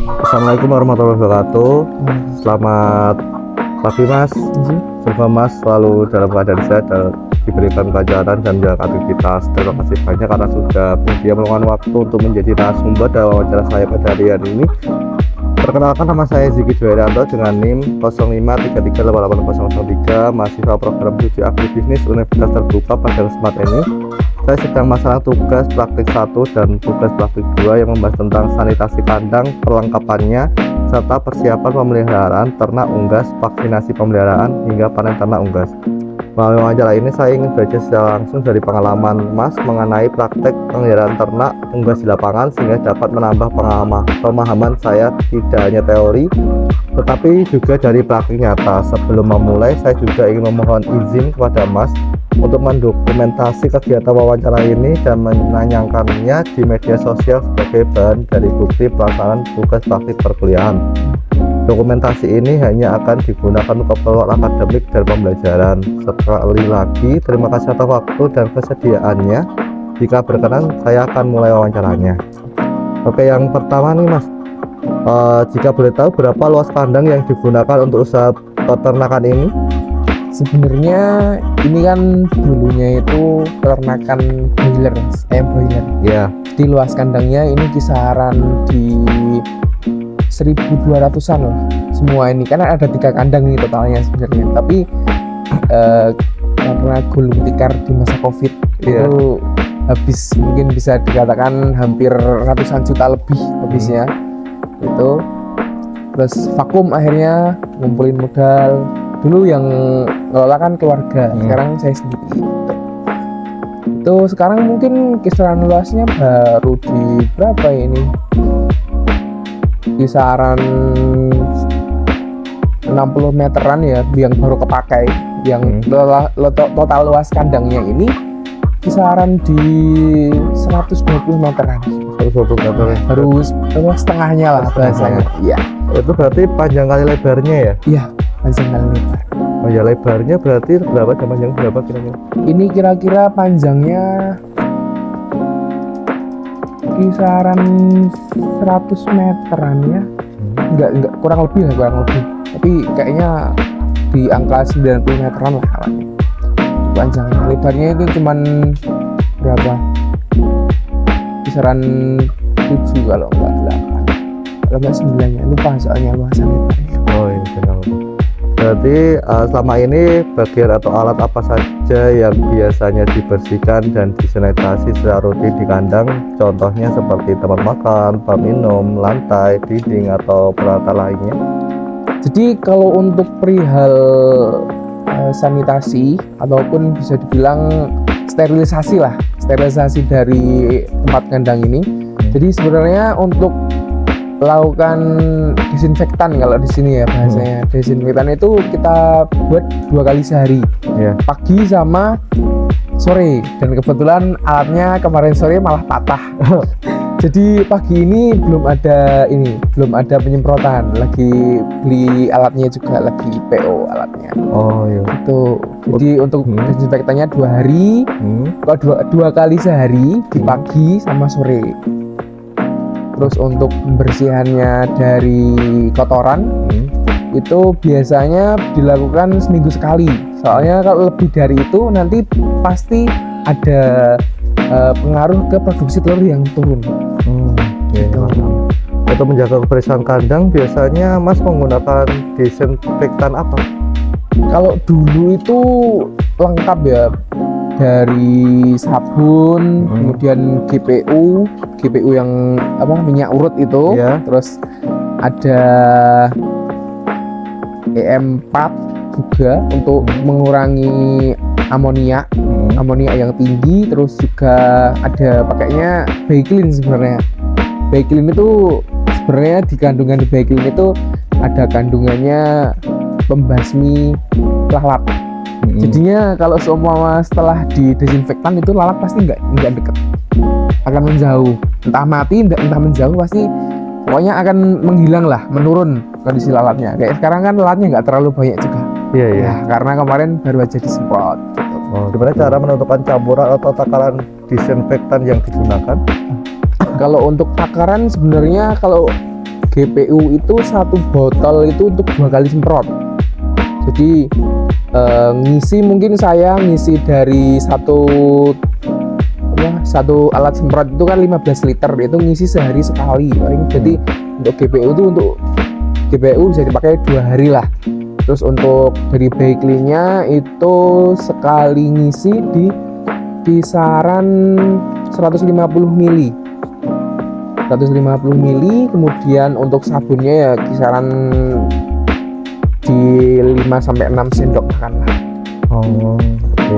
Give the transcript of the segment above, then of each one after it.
Assalamualaikum warahmatullahi wabarakatuh. Selamat pagi Mas. Semoga Mas selalu dalam keadaan sehat dan diberikan pelajaran dan menjalankan aktivitas. Terima kasih banyak karena sudah bersedia meluangkan waktu untuk menjadi narasumber dalam wawancara saya pada hari ini. Perkenalkan, nama saya Ziki Dwianto dengan NIM 05338803, mahasiswa program studi agribisnis Universitas Terbuka. Pada kesempatan ini saya sedang melaksanakan tugas praktik 1 dan tugas praktik 2 yang membahas tentang sanitasi kandang, perlengkapannya, serta persiapan pemeliharaan ternak unggas, vaksinasi pemeliharaan, hingga panen ternak unggas. Melalui wawancara ini saya ingin belajar secara langsung dari pengalaman Mas mengenai praktek pemeliharaan ternak unggas di lapangan, sehingga dapat menambah pemahaman saya tidak hanya teori tetapi juga dari praktik nyata. Sebelum memulai, saya juga ingin memohon izin kepada Mas untuk mendokumentasi kegiatan wawancara ini dan menayangkannya di media sosial sebagai bahan dari bukti pelaksanaan tugas praktik perkuliahan. Dokumentasi ini hanya akan digunakan untuk keperluan akademik dan pembelajaran. Sekali lagi, terima kasih atas waktu dan kesediaannya. Jika berkenan, saya akan mulai wawancaranya. Oke, yang pertama nih Mas, jika boleh tahu berapa luas kandang yang digunakan untuk usaha peternakan ini? Sebenarnya ini kan dulunya itu peternakan broiler, ayam broiler. Ya. Di luas kandangnya ini kisaran di 1.200-an lah. Semua ini karena ada 3 kandang ini totalnya sebenarnya. Tapi karena gulung tikar di masa COVID itu habis, mungkin bisa dikatakan hampir ratusan juta lebih habisnya. Itu terus vakum, akhirnya ngumpulin modal. Dulu yang ngelola kan keluarga, sekarang saya sendiri. Itu sekarang mungkin kisaran luasnya baru di berapa ini? Kisaran 60 meteran ya, yang baru kepakai. Yang total luas kandangnya ini kisaran di 120 meteran. 120 meter. Baru setengahnya lah bahasanya. Iya. Itu berarti panjang kali lebarnya ya? Iya, panjang kali lebar. Oh ya, lebarnya berarti berapa, panjang berapa kira-kira? Ini kira-kira panjangnya kisaran 100 meteran ya. Enggak, kurang lebih. Tapi kayaknya di angka 90 meteran lah alatnya. Panjang lebarnya itu cuman berapa? Kisaran 7 kalau enggak 8. Kalau enggak 9 ya, lupa soalnya luasan lebarnya. Oh ini kenal. Berarti selama ini bagian atau alat apa saja yang biasanya dibersihkan dan disanitasi secara rutin di kandang? Contohnya seperti tempat makan, tempat minum, lantai, dinding, atau peralatan lainnya. Jadi kalau untuk perihal sanitasi ataupun bisa dibilang sterilisasi dari tempat kandang ini. Jadi sebenarnya untuk melakukan desinfektan, kalau di sini ya bahasanya, desinfektan itu kita buat 2 kali sehari, pagi sama sore. Dan kebetulan alatnya kemarin sore malah patah. Jadi pagi ini belum ada penyemprotan, lagi beli alatnya juga, lagi PO alatnya. Oh iya. Itu jadi untuk desinfektannya 2 hari, dua kali sehari, di pagi sama sore. Terus untuk pembersihannya dari kotoran itu biasanya dilakukan seminggu sekali. Soalnya kalau lebih dari itu nanti pasti ada pengaruh ke produksi telur yang turun. Untuk menjaga kebersihan kandang biasanya Mas menggunakan desinfektan apa? Kalau dulu itu lengkap ya, dari sabun, kemudian GPU yang minyak urut itu, terus ada EM4 juga untuk mengurangi amonia yang tinggi. Terus juga ada pakainya Baiklin. Sebenarnya Baiklin itu di kandungan di Baiklin itu ada kandungannya pembasmi lalat. Jadinya kalau seumpama setelah didesinfektan itu lalat pasti nggak deket, akan menjauh, entah mati entah menjauh, pasti pokoknya akan menghilang lah, menurun kondisi lalatnya. Kayak sekarang kan lalatnya nggak terlalu banyak juga. Iya. Karena kemarin baru aja disemprot. Gimana cara menentukan campuran atau takaran disinfektan yang digunakan? Kalau untuk takaran sebenarnya kalau GPU itu satu botol itu untuk 2 kali semprot. Jadi ngisi mungkin saya ngisi dari satu alat semprot itu kan 15 liter, itu ngisi sehari sekali. Jadi untuk GPU bisa dipakai 2 hari lah. Terus untuk dari backlight-nya itu sekali ngisi di kisaran 150 mili. 150 mili, kemudian untuk sabunnya ya kisaran di 5 sampai 6 sendok makan lah. Oh, oke.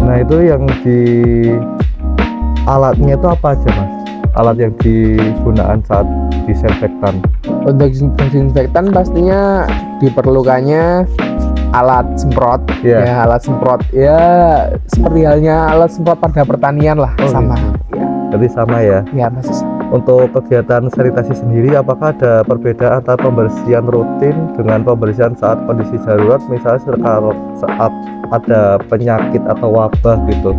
Nah, itu yang di alatnya itu apa aja, Mas? Alat yang digunakan saat disinfektan. Untuk disinfektan pastinya diperlukannya alat semprot. Iya. Ya, alat semprot ya seperti halnya alat semprot pada pertanian lah. Oh, sama. Ya, Jadi sama ya. ya masih sama. Untuk kegiatan sanitasi sendiri, apakah ada perbedaan antara pembersihan rutin dengan pembersihan saat kondisi darurat, misalnya saat ada penyakit atau wabah gitu?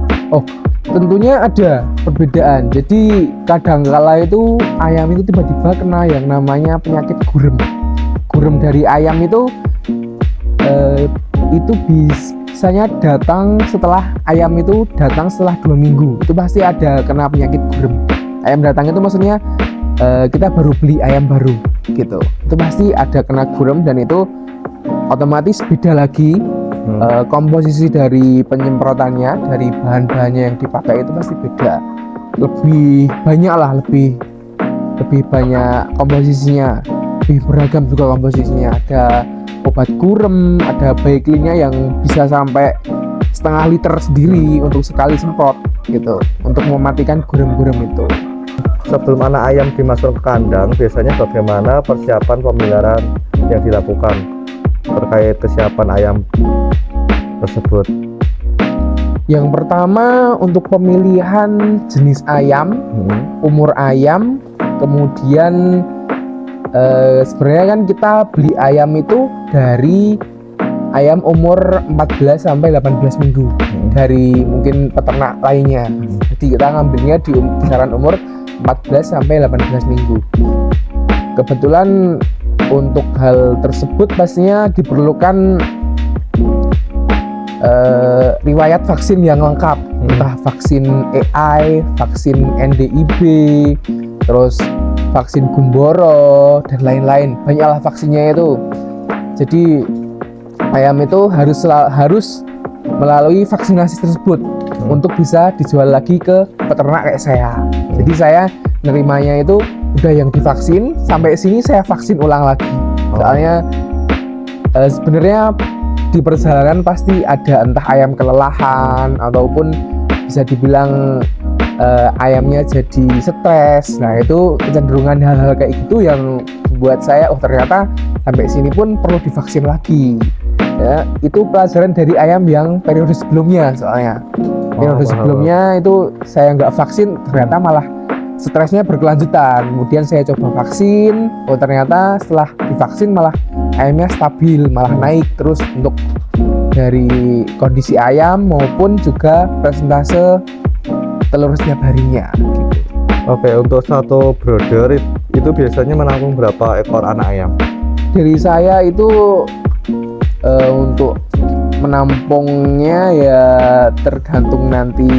Tentunya ada perbedaan. Jadi kadang-kala itu ayam itu tiba-tiba kena yang namanya penyakit gurem. Gurem dari ayam itu biasanya datang setelah ayam itu datang setelah 2 minggu. Itu pasti ada kena penyakit gurem. Ayam datang itu maksudnya kita baru beli ayam baru gitu. Itu pasti ada kena gurem dan itu otomatis beda lagi. Komposisi dari penyemprotannya, dari bahan-bahannya yang dipakai itu pasti beda, lebih banyak lah, lebih banyak komposisinya, lebih beragam juga komposisinya. Ada obat gurem, ada backlight-nya yang bisa sampai setengah liter sendiri untuk sekali semprot gitu, untuk mematikan gurem-gurem itu. Sebelum anak ayam dimasukkan ke kandang, biasanya bagaimana persiapan pemeliharaan yang dilakukan terkait kesiapan ayam tersebut? Yang pertama untuk pemilihan jenis ayam, umur ayam, kemudian sebenarnya kan kita beli ayam itu dari ayam umur 14 sampai 18 minggu dari mungkin peternak lainnya. Jadi kita ngambilnya di kisaran umur 14 sampai 18 minggu. Kebetulan untuk hal tersebut pastinya diperlukan riwayat vaksin yang lengkap, entah vaksin AI, vaksin NDIB, terus vaksin Gumboro dan lain-lain. Banyaklah vaksinnya itu. Jadi ayam itu harus melalui vaksinasi tersebut untuk bisa dijual lagi ke peternak kayak saya. Jadi saya nerimanya itu udah yang divaksin, sampai sini saya vaksin ulang lagi. Soalnya sebenarnya di perjalanan pasti ada entah ayam kelelahan ataupun bisa dibilang ayamnya jadi stres. Nah, itu kecenderungan hal-hal kayak gitu yang buat saya ternyata sampai sini pun perlu divaksin lagi. Ya, itu pelajaran dari ayam yang periode sebelumnya. Soalnya periode sebelumnya itu saya nggak vaksin, ternyata malah stresnya berkelanjutan. Kemudian saya coba vaksin, ternyata setelah divaksin malah ayamnya stabil, malah naik terus untuk dari kondisi ayam maupun juga persentase telur setiap harinya gitu. Oke, untuk satu brooder itu biasanya menampung berapa ekor anak ayam? Dari saya itu untuk menampungnya ya tergantung nanti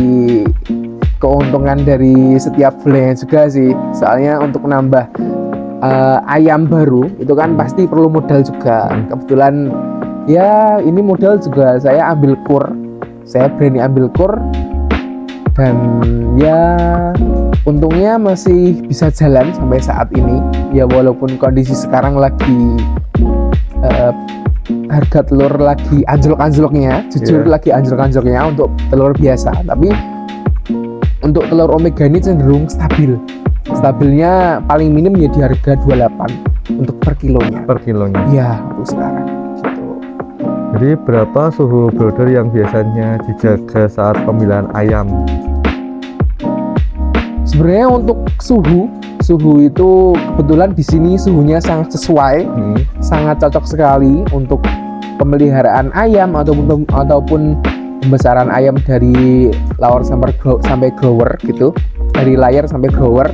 keuntungan dari setiap bulannya juga sih. Soalnya untuk menambah ayam baru itu kan pasti perlu modal juga. Kebetulan ya ini modal juga saya ambil kur, saya berani ambil kur, dan ya untungnya masih bisa jalan sampai saat ini. Ya walaupun kondisi sekarang lagi harga telur lagi anjlok-anjloknya, jujur lagi anjlok-anjloknya untuk telur biasa, tapi untuk telur omega ini cenderung stabil. Stabilnya paling minim ya di harga 28 untuk per kilonya. Per kilonya? Iya, untuk sekarang gitu. Jadi berapa suhu brooder yang biasanya dijaga saat pemilihan ayam? Sebenarnya untuk suhu itu kebetulan di sini suhunya sangat sesuai, sangat cocok sekali untuk pemeliharaan ayam ataupun pembesaran ayam dari layer sampai grower gitu, dari layar sampai grower.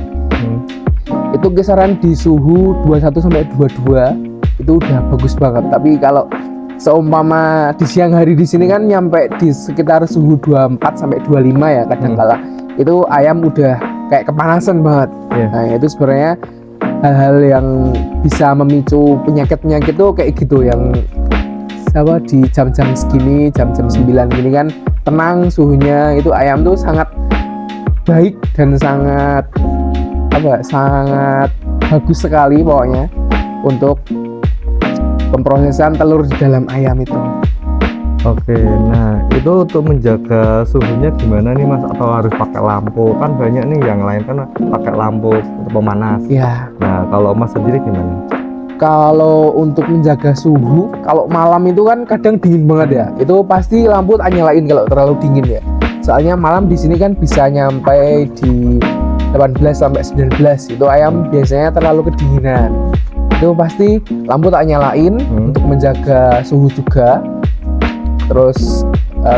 itu kisaran di suhu 21 sampai 22 itu udah bagus banget. Tapi kalau seumpama di siang hari di sini kan nyampe di sekitar suhu 24 sampai 25 ya kadang kala itu ayam udah kayak kepanasan banget. Nah itu sebenarnya hal-hal yang bisa memicu penyakit-penyakit tuh kayak gitu, yang di jam-jam segini, jam-jam 9 gini kan tenang suhunya, itu ayam tuh sangat baik dan sangat sangat bagus sekali pokoknya untuk pemrosesan telur di dalam ayam itu. Oke, nah itu untuk menjaga suhunya gimana nih Mas? Atau harus pakai lampu? Kan banyak nih yang lain kan pakai lampu untuk pemanas. Ya. Nah kalau Mas sendiri gimana? Kalau untuk menjaga suhu, kalau malam itu kan kadang dingin banget ya. Itu pasti lampu tak nyalain kalau terlalu dingin ya. Soalnya malam di sini kan bisa nyampe di 18 sampai 19. Itu ayam biasanya terlalu kedinginan. Itu pasti lampu tak nyalain untuk menjaga suhu juga. Terus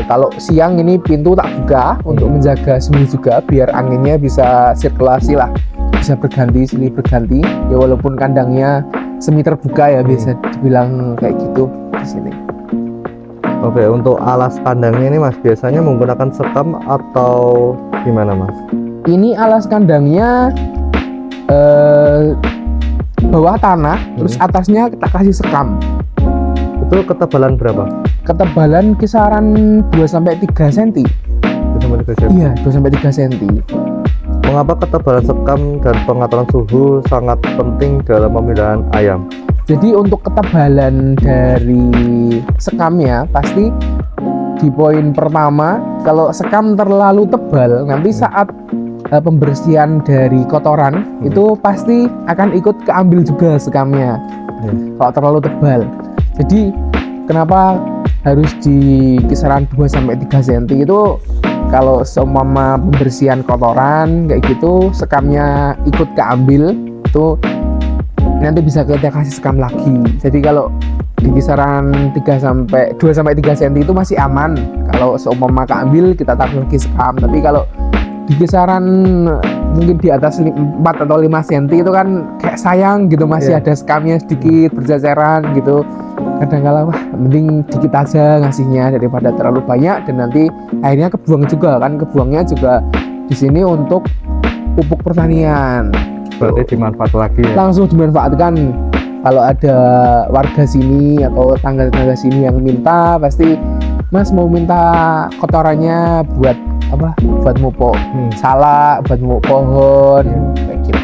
kalau siang ini pintu tak buka untuk menjaga suhu juga biar anginnya bisa sirkulasi lah, bisa berganti sini berganti ya, walaupun kandangnya semi terbuka ya biasa dibilang kayak gitu di sini. Oke, untuk alas kandangnya ini Mas biasanya menggunakan sekam atau gimana Mas? Ini alas kandangnya bawah tanah, terus atasnya kita kasih sekam. Itu ketebalan berapa? Ketebalan kisaran 2-3 cm. 2-3 cm. Iya, 2-3 cm. Mengapa ketebalan sekam dan pengaturan suhu sangat penting dalam pemeliharaan ayam? Jadi untuk ketebalan dari sekamnya pasti di poin pertama, kalau sekam terlalu tebal nanti saat pembersihan dari kotoran itu pasti akan ikut keambil juga sekamnya. Kalau terlalu tebal. Jadi kenapa harus di kisaran 2-3 cm itu, kalau seumpama pembersihan kotoran kayak gitu sekamnya ikut keambil itu nanti bisa kita kasih sekam lagi. Jadi kalau di kisaran 2-3 cm itu masih aman. Kalau seumpama keambil kita taruh lagi sekam. Tapi kalau di kisaran mungkin di atas 4 atau 5 cm itu kan kayak sayang gitu, masih ada sekamnya sedikit berceceran gitu. Kadang-kala mending dikit aja ngasihnya daripada terlalu banyak dan nanti akhirnya kebuang juga kan. Kebuangnya juga di sini untuk pupuk pertanian. Berarti dimanfaat lagi ya? Langsung dimanfaatkan. Kalau ada warga sini atau tetangga-tetangga sini yang minta, pasti Mas mau minta kotorannya buat apa? Buat mupuk salak, buat mupuk pohon kayak gitu.